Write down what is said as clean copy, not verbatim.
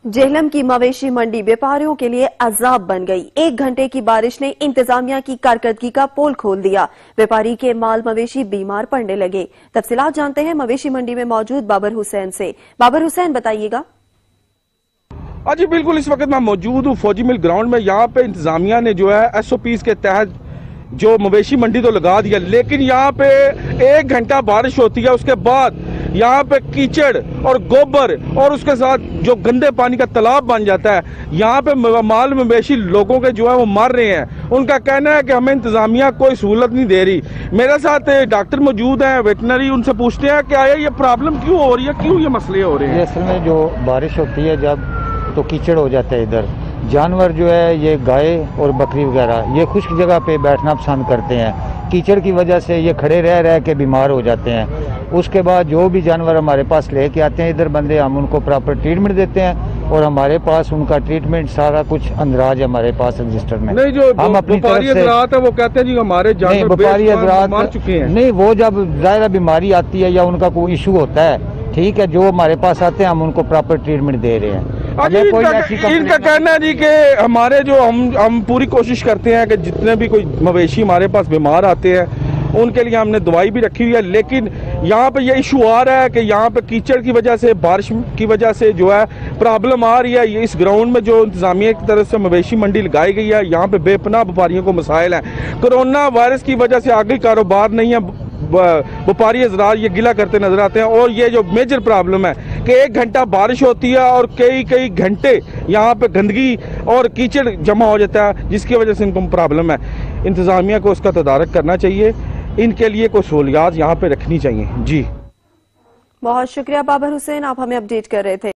जेहलम की मवेशी मंडी व्यापारियों के लिए अजाब बन गई। 1 घंटे की बारिश ने इंतजामिया की कारकर्दगी का पोल खोल दिया। व्यापारी के माल मवेशी बीमार पड़ने लगे। तफसीलात जानते हैं मवेशी मंडी में मौजूद बाबर हुसैन से। बाबर हुसैन, बताइएगा। जी बिल्कुल, इस वक्त मैं मौजूद हूँ फौजी मिल ग्राउंड में। यहाँ पे इंतजामिया ने जो है SOPs के तहत जो मवेशी मंडी तो लगा दिया, लेकिन यहाँ पे 1 घंटा बारिश होती है, उसके बाद यहाँ पे कीचड़ और गोबर और उसके साथ जो गंदे पानी का तालाब बन जाता है। यहाँ पे माल मवेशी लोगों के जो है वो मर रहे हैं। उनका कहना है कि हमें इंतजामिया कोई सहूलत नहीं दे रही। मेरे साथ डॉक्टर मौजूद हैं, वेटनरी, उनसे पूछते हैं कि आया ये प्रॉब्लम क्यों हो रही है, क्यों ये मसले हो रहे हैं। असल में जो बारिश होती है जब, तो कीचड़ हो जाता है। इधर जानवर जो है ये गाय और बकरी वगैरह ये खुश्क जगह पे बैठना पसंद करते हैं। कीचड़ की वजह से ये खड़े रह रह के बीमार हो जाते हैं। उसके बाद जो भी जानवर हमारे पास लेके आते हैं इधर बंदे, हम उनको प्रॉपर ट्रीटमेंट देते हैं और हमारे पास उनका ट्रीटमेंट सारा कुछ अंदराज हमारे पास रजिस्टर में। नहीं, जो हम अपनी तरफ से है वो कहते हैं जी हमारे जानवर मर चुके हैं। नहीं, वो जब ज़्यादा बीमारी आती है या उनका कोई इशू होता है, ठीक है, जो हमारे पास आते हैं हम उनको प्रॉपर ट्रीटमेंट दे रहे हैं। इनका कहना है जी कि हमारे जो हम पूरी कोशिश करते हैं कि जितने भी कोई मवेशी हमारे पास बीमार आते हैं उनके लिए हमने दवाई भी रखी हुई है, लेकिन यहाँ पे ये इशू आ रहा है कि यहाँ पे कीचड़ की वजह से, बारिश की वजह से जो है प्रॉब्लम आ रही है। ये इस ग्राउंड में जो इंतजामिया की तरफ से मवेशी मंडी लगाई गई है, यहाँ पे बेपनाह व्यापारियों को मसाइल हैं। कोरोना वायरस की वजह से आगे कारोबार नहीं है, व्यापारी हजरात ये गिला करते नजर आते हैं। और ये जो मेजर प्रॉब्लम है कि 1 घंटा बारिश होती है और कई घंटे यहाँ पे गंदगी और कीचड़ जमा हो जाता है, जिसकी वजह से इनको प्रॉब्लम है। इंतजामिया को उसका तदारक करना चाहिए, इनके लिए कोई सहूलियात यहाँ पे रखनी चाहिए। जी बहुत शुक्रिया बाबर हुसैन, आप हमें अपडेट कर रहे थे।